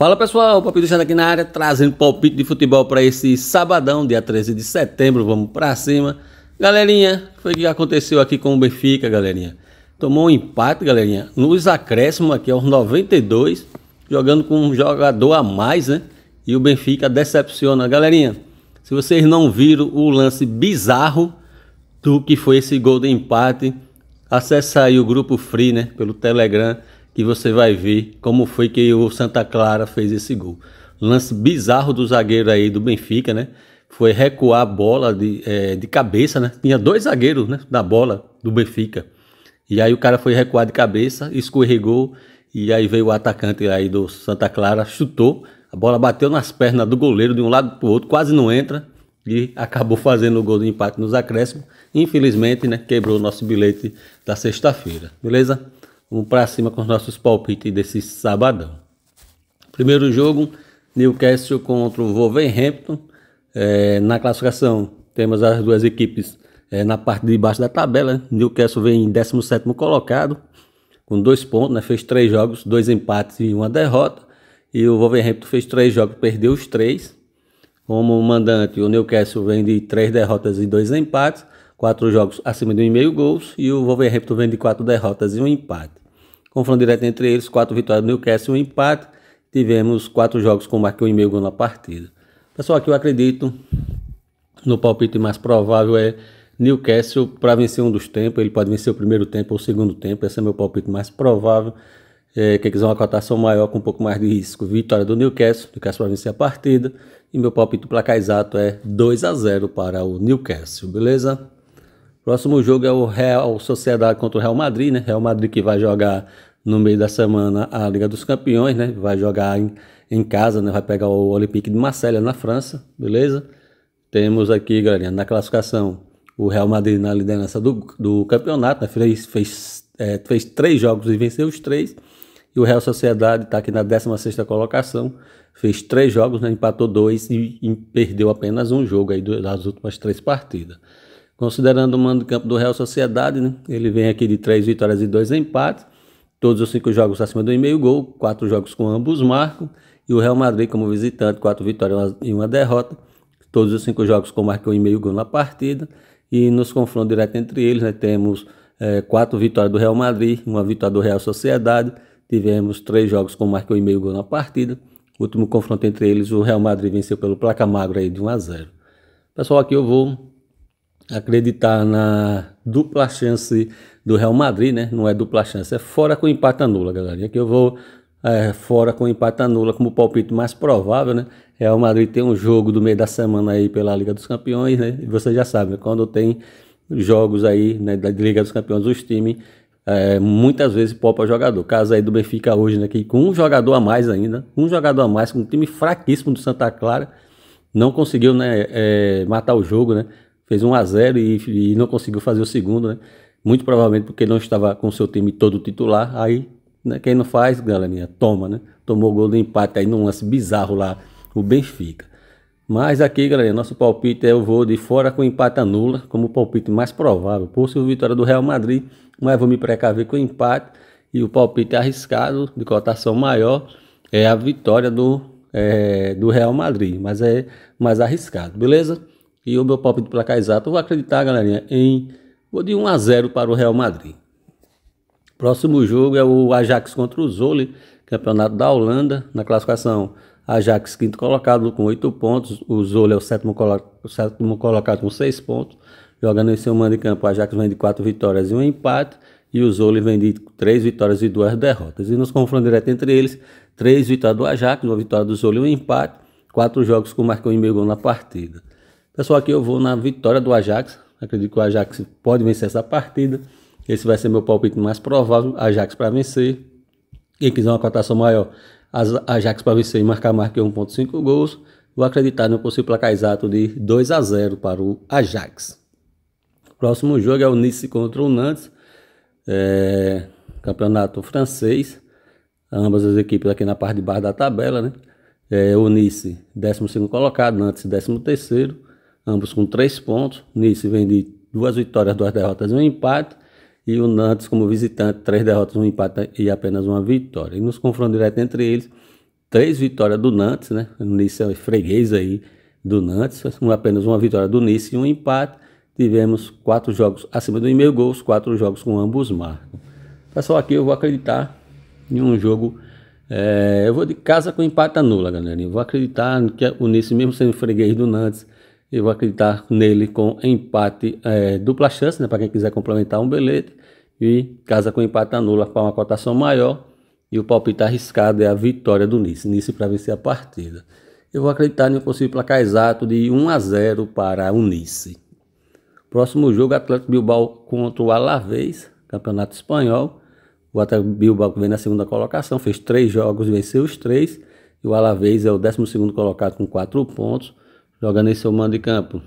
Fala pessoal, Palpite deixando aqui na área, trazendo palpite de futebol para esse sabadão, dia 13 de setembro, vamos para cima. Galerinha, o que foi que aconteceu aqui com o Benfica, galerinha? Tomou um empate, galerinha, nos acréscimos aqui aos 92, jogando com um jogador a mais, né? E o Benfica decepciona. Galerinha, se vocês não viram o lance bizarro do que foi esse gol de empate, acessa aí o grupo Free, né, pelo Telegram, que você vai ver como foi que o Santa Clara fez esse gol. Lance bizarro do zagueiro aí do Benfica, né? Foi recuar a bola de cabeça, né? Tinha dois zagueiros, né, da bola do Benfica. E aí o cara foi recuar de cabeça, escorregou, e aí veio o atacante aí do Santa Clara, chutou, a bola bateu nas pernas do goleiro de um lado para o outro, quase não entra, e acabou fazendo o gol de empate nos acréscimos. Infelizmente, né, quebrou o nosso bilhete da sexta-feira, beleza? Vamos para cima com os nossos palpites desse sabadão. Primeiro jogo, Newcastle contra o Wolverhampton. Na classificação, temos as duas equipes na parte de baixo da tabela. Newcastle vem em 17º colocado, com 2 pontos, né? Fez 3 jogos, 2 empates e 1 derrota. E o Wolverhampton fez 3 jogos, perdeu os 3. Como mandante, o Newcastle vem de 3 derrotas e 2 empates, 4 jogos acima de 1,5 gols. E o Wolverhampton vem de 4 derrotas e 1 empate. Confronto direto entre eles, 4 vitórias do Newcastle e 1 empate. Tivemos 4 jogos com marca 1,5 gol na partida. Pessoal, aqui eu acredito no palpite mais provável é Newcastle para vencer um dos tempos. Ele pode vencer o primeiro tempo ou o segundo tempo. Esse é meu palpite mais provável. Quem quiser uma cotação maior com um pouco mais de risco, vitória do Newcastle para vencer a partida. E meu palpite do placar exato é 2-0 para o Newcastle, beleza? Próximo jogo é o Real Sociedade contra o Real Madrid, né? Real Madrid que vai jogar no meio da semana a Liga dos Campeões, né? Vai jogar em casa, né? Vai pegar o Olympique de Marselha na França, beleza? Temos aqui, galerinha, na classificação, o Real Madrid na liderança do campeonato, né? Fez 3 jogos e venceu os 3. E o Real Sociedade está aqui na 16ª colocação, fez 3 jogos, né? Empatou 2 e perdeu apenas um jogo aí das últimas 3 partidas. Considerando o mando de campo do Real Sociedade, né? Ele vem aqui de 3 vitórias e 2 empates, todos os 5 jogos acima do 1,5 gol, 4 jogos com ambos marcam, e o Real Madrid como visitante, 4 vitórias e 1 derrota, todos os 5 jogos com marca 1,5 gol na partida. E nos confrontos diretos entre eles, né, temos 4 vitórias do Real Madrid, 1 vitória do Real Sociedade, tivemos 3 jogos com marca 1,5 gol na partida. O último confronto entre eles, o Real Madrid venceu pelo placar magro aí de 1-0. Pessoal, aqui eu vou acreditar na dupla chance do Real Madrid, né? Não é dupla chance, é fora com empate anula, galera. Aqui eu vou fora com empate anula como palpite mais provável, né? Real Madrid tem um jogo do meio da semana aí pela Liga dos Campeões, né? E você já sabe, né? Quando tem jogos aí, né, da Liga dos Campeões, os times muitas vezes poupa jogador. Caso aí do Benfica hoje, né? Que com um jogador a mais ainda, com um time fraquíssimo do Santa Clara, não conseguiu, né, matar o jogo, né? Fez 1-0 e não conseguiu fazer o segundo, né? Muito provavelmente porque não estava com o seu time todo titular. Aí, né, quem não faz, galerinha, toma, né? Tomou o gol do empate aí num lance bizarro lá, o Benfica. Mas aqui, galerinha, nosso palpite eu vou de fora com empate anula, como palpite mais provável. Possível vitória do Real Madrid, mas vou me precaver com empate. E o palpite arriscado, de cotação maior, é a vitória do Real Madrid. Mas é mais arriscado, beleza? E o meu palpite de placar exato, eu vou acreditar, galerinha, vou de 1-0 para o Real Madrid. Próximo jogo é o Ajax contra o Zwolle, campeonato da Holanda. Na classificação, Ajax 5º colocado com 8 pontos, o Zwolle é o 7º colocado com 6 pontos. Jogando em seu mando de campo, o Ajax vem de 4 vitórias e 1 empate, e o Zwolle vem de 3 vitórias e 2 derrotas. E nos confrontos diretos entre eles, 3 vitórias do Ajax, 1 vitória do Zwolle e 1 empate, 4 jogos com marca 1,5 gol na partida. Pessoal, aqui eu vou na vitória do Ajax. Acredito que o Ajax pode vencer essa partida. Esse vai ser meu palpite mais provável. Ajax para vencer. Quem quiser uma cotação maior, Ajax para vencer e marcar 1,5 gols. Vou acreditar no possível placar exato de 2-0 para o Ajax. Próximo jogo é o Nice contra o Nantes. Campeonato francês. Ambas as equipes aqui na parte de baixo da tabela, né? O Nice, 12º colocado, Nantes 13º. Ambos com 3 pontos. Nice vem de 2 vitórias, 2 derrotas e 1 empate. E o Nantes como visitante, 3 derrotas, 1 empate e apenas 1 vitória. E nos confrontos diretos entre eles, 3 vitórias do Nantes, né? O Nice é freguês aí do Nantes, apenas uma vitória do Nice e um empate. Tivemos 4 jogos acima do 1,5 gols, 4 jogos com ambos marcam. Pessoal, aqui eu vou acreditar em um jogo, eu vou de casa com empate nula, galera. Eu vou acreditar que o Nice, mesmo sendo freguês do Nantes, eu vou acreditar nele com empate, dupla chance, né? Para quem quiser complementar um bilhete. E casa com empate nula para uma cotação maior. E o palpite arriscado é a vitória do Nice. Nice para vencer a partida. Eu vou acreditar em um possível placar exato de 1-0 para o Nice. Próximo jogo, Atlético Bilbao contra o Alavés, Campeonato Espanhol. O Atlético Bilbao vem na segunda colocação, fez 3 jogos e venceu os 3. E o Alavés é o 12º colocado com 4 pontos. Jogando em seu mando de campo,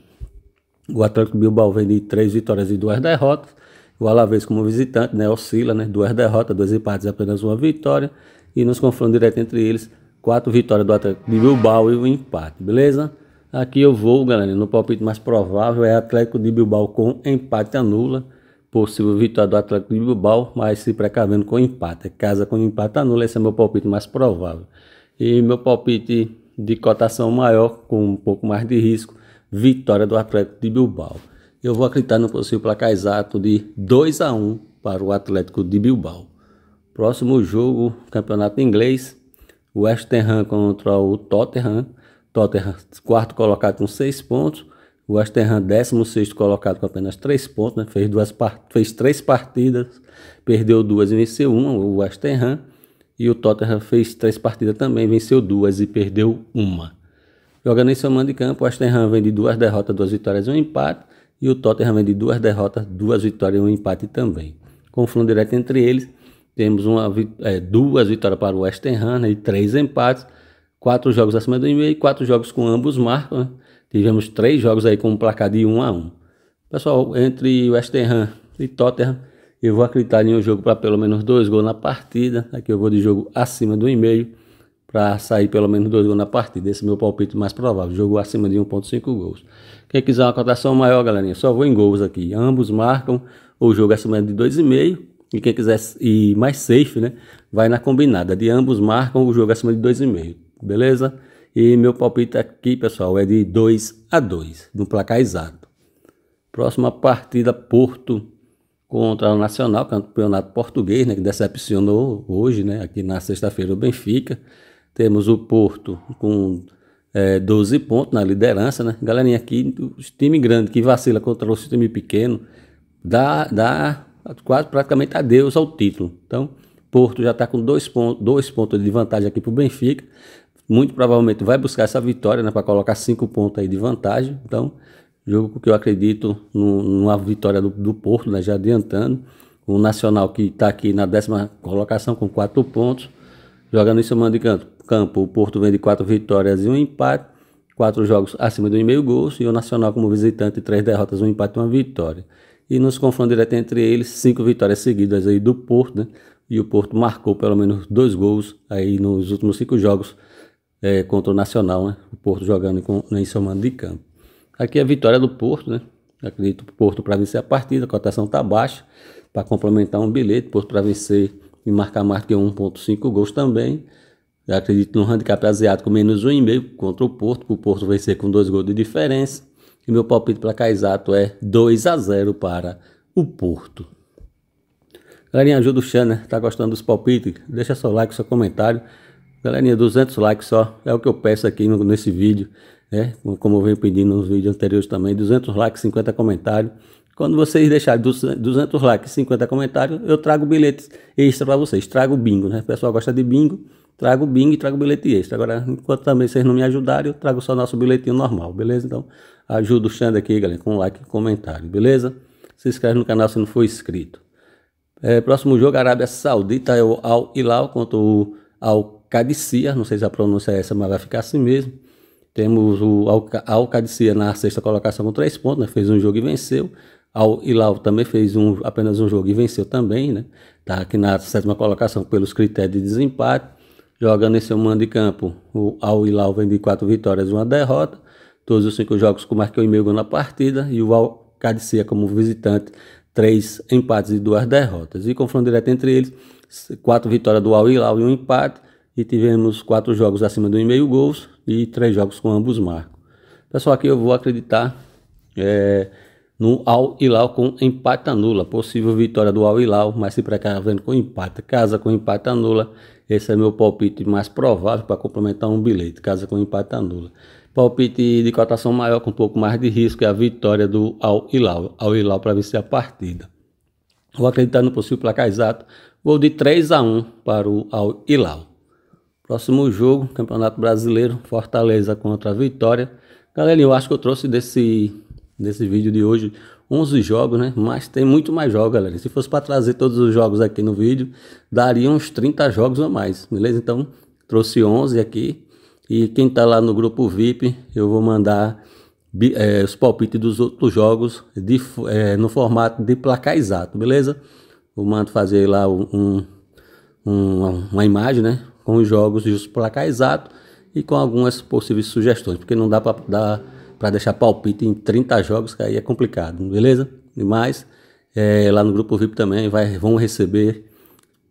o Atlético Bilbao vem de 3 vitórias e 2 derrotas. O Alavés como visitante, né, oscila, né, 2 derrotas, 2 empates e apenas 1 vitória. E nos confrontos direto entre eles, 4 vitórias do Atlético de Bilbao e 1 empate, beleza? Aqui eu vou, galera, no palpite mais provável é Atlético de Bilbao com empate nula. Possível vitória do Atlético de Bilbao, mas se precavendo com empate. Casa com empate nula, esse é meu palpite mais provável. E meu palpite de cotação maior, com um pouco mais de risco, vitória do Atlético de Bilbao. Eu vou acreditar no possível placar exato de 2-1 para o Atlético de Bilbao. Próximo jogo, campeonato inglês, West Ham contra o Tottenham. Tottenham, 4º colocado com 6 pontos. O West Ham, 16º colocado com apenas 3 pontos. Né? Fez 3 partidas, perdeu 2 e venceu 1, o West Ham. E o Tottenham fez 3 partidas também, venceu 2 e perdeu 1. Jogando em seu mando de campo, o West Ham vem de 2 derrotas, 2 vitórias e 1 empate. E o Tottenham vem de 2 derrotas, 2 vitórias e 1 empate também. Confronto direto entre eles, temos 2 vitórias para o West Ham, né, e 3 empates. 4 jogos acima do 1,5 e 4 jogos com ambos marcam. Né? Tivemos 3 jogos aí com um placar de 1-1. Pessoal, entre West Ham e Tottenham, eu vou acreditar em um jogo para pelo menos 2 gols na partida. Aqui eu vou de jogo acima do 1,5 para sair pelo menos 2 gols na partida. Esse é o meu palpite mais provável. Jogo acima de 1,5 gols. Quem quiser uma cotação maior, galerinha, só vou em gols aqui. Ambos marcam o jogo acima de 2,5. E quem quiser ir mais safe, né, vai na combinada de ambos marcam o jogo acima de 2,5. Beleza? E meu palpite aqui, pessoal, é de 2-2 no placar exato. Próxima partida, Porto contra o Nacional, campeonato português, né, que decepcionou hoje, né, aqui na sexta-feira o Benfica. Temos o Porto com 12 pontos na liderança, né? Galerinha, aqui, os time grande que vacila contra o time pequeno, dá quase praticamente adeus ao título. Então, Porto já está com 2 pontos de vantagem aqui para o Benfica. Muito provavelmente vai buscar essa vitória, né, para colocar 5 pontos aí de vantagem. Então, jogo que eu acredito numa vitória do Porto, né, já adiantando. O Nacional que está aqui na 10ª colocação com 4 pontos. Jogando em seu mando de campo, o Porto vem de 4 vitórias e 1 empate. 4 jogos acima do 1,5 gols. E o Nacional como visitante, 3 derrotas, 1 empate e 1 vitória. E nos confrontos direto entre eles, 5 vitórias seguidas aí do Porto, né? E o Porto marcou pelo menos 2 gols aí nos últimos 5 jogos contra o Nacional, né? O Porto jogando em seu mando de campo. Aqui é a vitória do Porto, né? Acredito que o Porto para vencer a partida, a cotação está baixa, para complementar um bilhete, Porto para vencer e marcar mais que 1,5 gols também. Eu acredito no handicap asiático menos 1,5 contra o Porto vencer com 2 gols de diferença. E meu palpite para cá exato é 2-0 para o Porto. Galerinha, ajuda o channel, né? Tá gostando dos palpites? Deixa seu like, seu comentário. Galerinha, 200 likes só, é o que eu peço aqui nesse vídeo, né? Como eu venho pedindo nos vídeos anteriores também, 200 likes, 50 comentários. Quando vocês deixarem 200 likes, 50 comentários, eu trago bilhetes extra para vocês, trago bingo, né? O pessoal gosta de bingo, trago bingo e trago bilhete extra. Agora, enquanto também vocês não me ajudarem, eu trago só nosso bilhetinho normal, beleza? Então, ajuda o channel aqui, galera, com like e comentário, beleza? Se inscreve no canal se não for inscrito. Próximo jogo, Arábia Saudita, é o Al Hilal contra o Al Qadisiyah, não sei se a pronúncia é essa, mas vai ficar assim mesmo. Temos o Al Qadisiyah na 6ª colocação com 3 pontos, né? Fez um jogo e venceu. Al Hilal também fez apenas um jogo e venceu também, né? Tá aqui na 7ª colocação pelos critérios de desempate. Jogando em seu mando de campo, o Al Hilal vem de 4 vitórias e 1 derrota. Todos os 5 jogos com marcou 1,5 gol na partida. E o Al Qadisiyah como visitante, 3 empates e 2 derrotas. E confronto direto entre eles, 4 vitórias do Al Hilal e 1 empate. e tivemos 4 jogos acima do 1,5 gols e 3 jogos com ambos marcos. Pessoal, aqui eu vou acreditar no Al Hilal com empate anula, possível vitória do Al Hilal, mas se precavendo com empate. Casa com empate anula, esse é meu palpite mais provável para complementar um bilhete. Casa com empate anula. Palpite de cotação maior com um pouco mais de risco é a vitória do Al Hilal. Al Hilal para vencer a partida. Vou acreditar no possível placar exato. Vou de 3-1 para o Al Hilal. Próximo jogo, Campeonato Brasileiro, Fortaleza contra a Vitória. Galera, eu acho que eu trouxe desse vídeo de hoje 11 jogos, né? Mas tem muito mais jogos, galera. Se fosse para trazer todos os jogos aqui no vídeo, daria uns 30 jogos ou mais, beleza? Então, trouxe 11 aqui. E quem tá lá no grupo VIP, eu vou mandar os palpites dos outros jogos no formato de placar exato, beleza? Eu mando fazer lá uma imagem, né? Com os jogos e os placar exato e com algumas possíveis sugestões, porque não dá para deixar palpite em 30 jogos, que aí é complicado, beleza? E mais, lá no grupo VIP também vão receber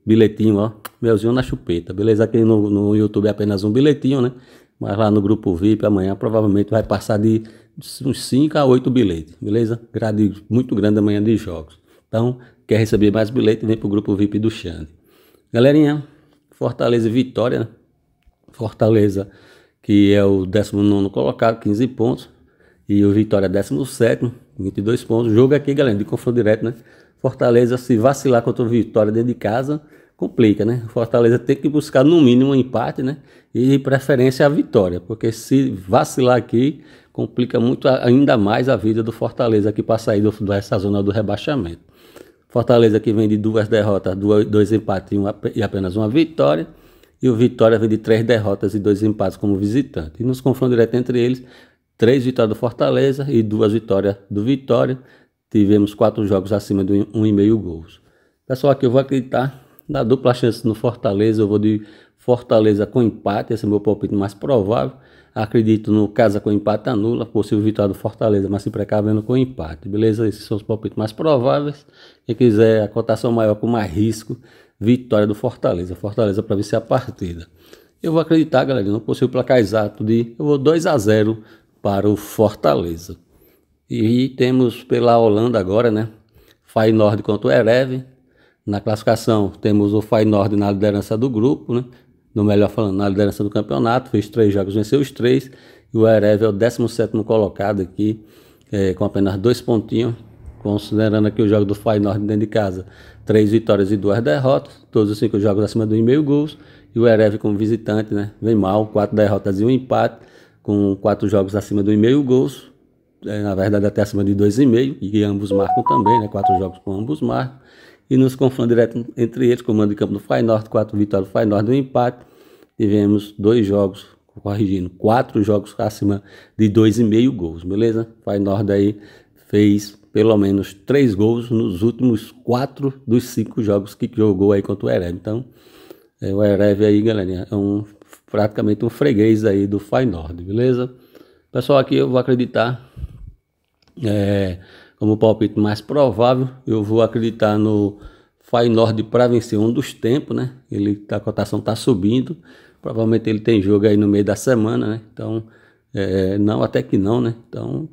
bilhetinho, ó, melzinho na chupeta, beleza? Aqui no YouTube é apenas um bilhetinho, né? Mas lá no grupo VIP amanhã provavelmente vai passar de uns 5 a 8 bilhetes, beleza? Grade muito grande amanhã de jogos. Então, quer receber mais bilhete, vem pro grupo VIP do Xande. Galerinha, Fortaleza e Vitória, né? Fortaleza, que é o 19º colocado, 15 pontos. E o Vitória 17º, 22 pontos. O jogo aqui, galera, de confronto direto, né? Fortaleza, se vacilar contra o Vitória dentro de casa, complica, né? Fortaleza tem que buscar no mínimo um empate, né? E de preferência a vitória, porque se vacilar aqui, complica muito ainda mais a vida do Fortaleza aqui para sair dessa zona do rebaixamento. Fortaleza que vem de 2 derrotas, 2 empates e apenas uma vitória. E o Vitória vem de 3 derrotas e 2 empates como visitante. E nos confrontos diretos entre eles, 3 vitórias do Fortaleza e 2 vitórias do Vitória. Tivemos 4 jogos acima de 1,5 gols. Pessoal, aqui eu vou acreditar na dupla chance no Fortaleza. Eu vou de Fortaleza com empate, esse é o meu palpite mais provável. Acredito no casa com empate anula, possível vitória do Fortaleza, mas se precavendo com empate, beleza? Esses são os palpites mais prováveis. Quem quiser a cotação maior com mais risco, vitória do Fortaleza. Fortaleza para vencer a partida. Eu vou acreditar, galera, no possível placar exato eu vou 2-0 para o Fortaleza. E temos pela Holanda agora, né? Feyenoord contra o Erev. Na classificação temos o Feyenoord na liderança do grupo, né? No melhor falando, na liderança do campeonato, fez 3 jogos, venceu os 3. E o Erev é o 17º colocado aqui, com apenas 2 pontinhos. Considerando aqui o jogo do Feyenoord dentro de casa, 3 vitórias e 2 derrotas, todos os 5 jogos acima do 1,5 gols. E o Erev como visitante, né, vem mal, 4 derrotas e 1 empate, com 4 jogos acima do 1,5 gols. Na verdade até acima de 2,5, e ambos marcam também, né, 4 jogos com ambos marcam. E nos confrontos diretos entre eles, comando de campo do Feyenoord, 4 vitórias do Feyenoord e 1 empate. Tivemos 2 jogos, corrigindo, 4 jogos acima de 2,5 gols, beleza? Feyenoord aí fez pelo menos 3 gols nos últimos 4 dos 5 jogos que jogou aí contra o Erev. Então, o Erev aí, galerinha, é praticamente um freguês aí do Feyenoord, beleza? Pessoal, aqui eu vou acreditar, como palpite mais provável, eu vou acreditar no Feyenoord para vencer um dos tempos, né? A cotação tá subindo, provavelmente ele tem jogo aí no meio da semana, né? Então, não, até que não, né? Então,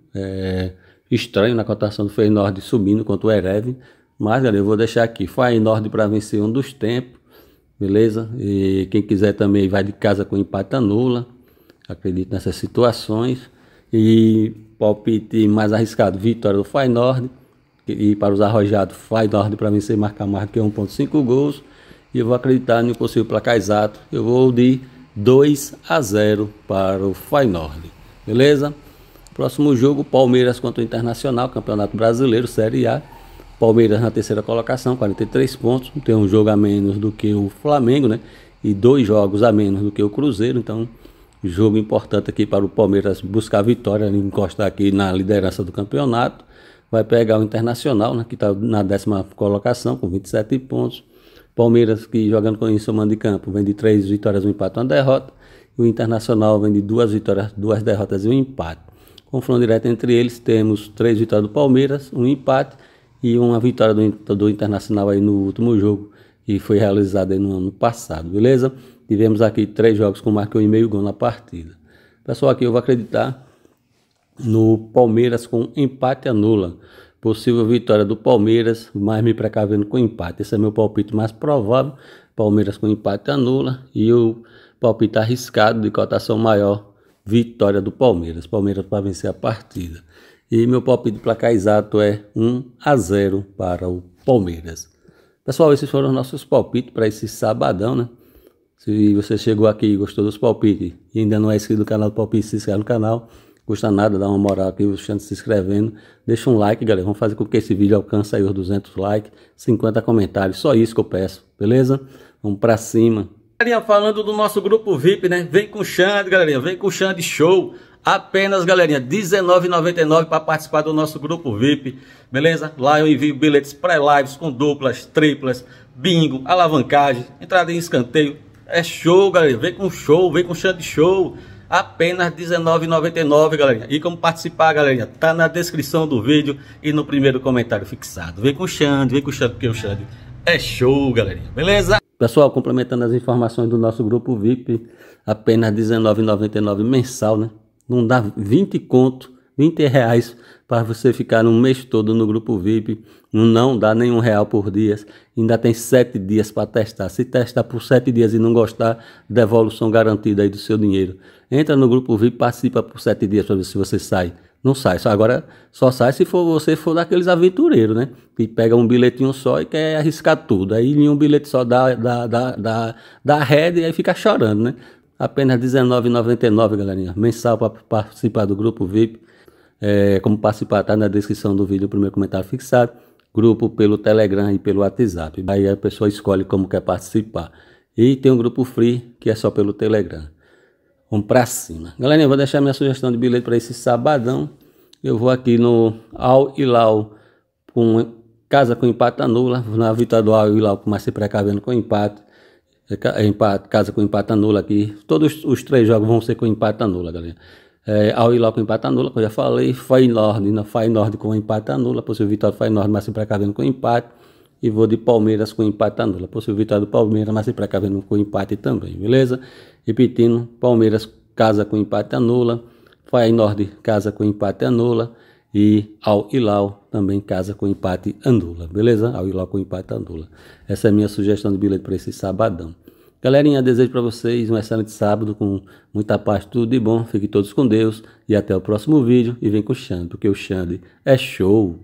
estranho na cotação do Feyenoord subindo contra o Erev, mas galera, eu vou deixar aqui Feyenoord para vencer um dos tempos, beleza? E quem quiser também vai de casa com empate anula, acredito nessas situações. E palpite mais arriscado, vitória do Feyenoord, e para os arrojados, Feyenoord para vencer e marcar mais do que 1,5 gols. E eu vou acreditar no possível placar exato, eu vou de 2-0 para o Feyenoord, beleza? Próximo jogo, Palmeiras contra o Internacional, Campeonato Brasileiro, Série A. Palmeiras na 3ª colocação, 43 pontos. Tem um jogo a menos do que o Flamengo, né? E 2 jogos a menos do que o Cruzeiro. Então, jogo importante aqui para o Palmeiras buscar a vitória, encostar aqui na liderança do campeonato. Vai pegar o Internacional, né? Que está na 10ª colocação, com 27 pontos. Palmeiras, que jogando com isso, mando de campo, vem de 3 vitórias, 1 empate e 1 derrota. E o Internacional vem de 2 vitórias, 2 derrotas e 1 empate. Confronto direto entre eles, temos 3 vitórias do Palmeiras, 1 empate e uma vitória do Internacional aí no último jogo, que foi realizado aí no ano passado, beleza? tivemos aqui 3 jogos com mais que 1,5 gol na partida. Pessoal, aqui eu vou acreditar no Palmeiras com empate anula. Possível vitória do Palmeiras, mas me precavendo com empate. Esse é meu palpite mais provável. Palmeiras com empate anula. E o palpite arriscado de cotação maior, vitória do Palmeiras. Palmeiras para vencer a partida. E meu palpite de placar exato é 1-0 para o Palmeiras. Pessoal, esses foram os nossos palpites para esse sabadão, né? Se você chegou aqui e gostou dos palpites e ainda não é inscrito no canal do Palpite, se inscreve no canal. Custa nada, dá uma moral aqui, se inscrevendo. Deixa um like, galera. Vamos fazer com que esse vídeo alcance aí os 200 likes, 50 comentários. Só isso que eu peço, beleza? Vamos pra cima. Galerinha, falando do nosso grupo VIP, né? Vem com o Xande, galerinha. Vem com o Xande Show. Apenas, galerinha, R$19,99 para participar do nosso grupo VIP, beleza? Lá eu envio bilhetes pré-lives com duplas, triplas, bingo, alavancagem, entrada em escanteio. É show, galera. Vem com show, vem com Xande Show. Apenas R$19,99, galerinha. E como participar, galerinha, tá na descrição do vídeo e no primeiro comentário fixado. Vem com o Xande, porque o Xande é show, galerinha. Beleza? Pessoal, complementando as informações do nosso grupo VIP, apenas R$19,99 mensal, né? Não dá 20 conto, R$20 para você ficar um mês todo no grupo VIP. Não dá nem R$1 por dia. Ainda tem 7 dias para testar. Se testar por 7 dias e não gostar, devolução garantida aí do seu dinheiro. Entra no grupo VIP, participa por 7 dias para ver se você sai. Não sai, agora só sai se você for daqueles aventureiros, né? Que pega um bilhetinho só e quer arriscar tudo. Aí em um bilhete só dá rede e aí fica chorando, né? Apenas R$19,99, galerinha. Mensal para participar do grupo VIP. Como participar, tá na descrição do vídeo, o primeiro comentário fixado. Grupo pelo Telegram e pelo WhatsApp. Aí a pessoa escolhe como quer participar. E tem um grupo free que é só pelo Telegram. Vamos pra cima. Galerinha, eu vou deixar minha sugestão de bilhete para esse sabadão. Eu vou aqui no Al Hilal com casa com empate anula. Na vitória do Al Hilal, mas se precavendo com empate. Casa com empate anula aqui. Todos os 3 jogos vão ser com empate anula, galera. Al Hilal com empate anula, como eu já falei. Feyenoord com empate anula. Possível vitória do Feyenoord, mas se precavendo com empate. E vou de Palmeiras com empate anula. Possível vitória do Palmeiras, mas se precavendo com empate também, beleza? Repetindo, Palmeiras casa com empate anula. Feyenoord casa com empate anula. E Al Hilal também casa com empate anula, beleza? Al Hilal com empate anula. Essa é a minha sugestão de bilhete para esse sabadão. Galerinha, desejo para vocês um excelente sábado com muita paz, tudo de bom. Fiquem todos com Deus e até o próximo vídeo. E vem com o Xande, porque o Xande é show!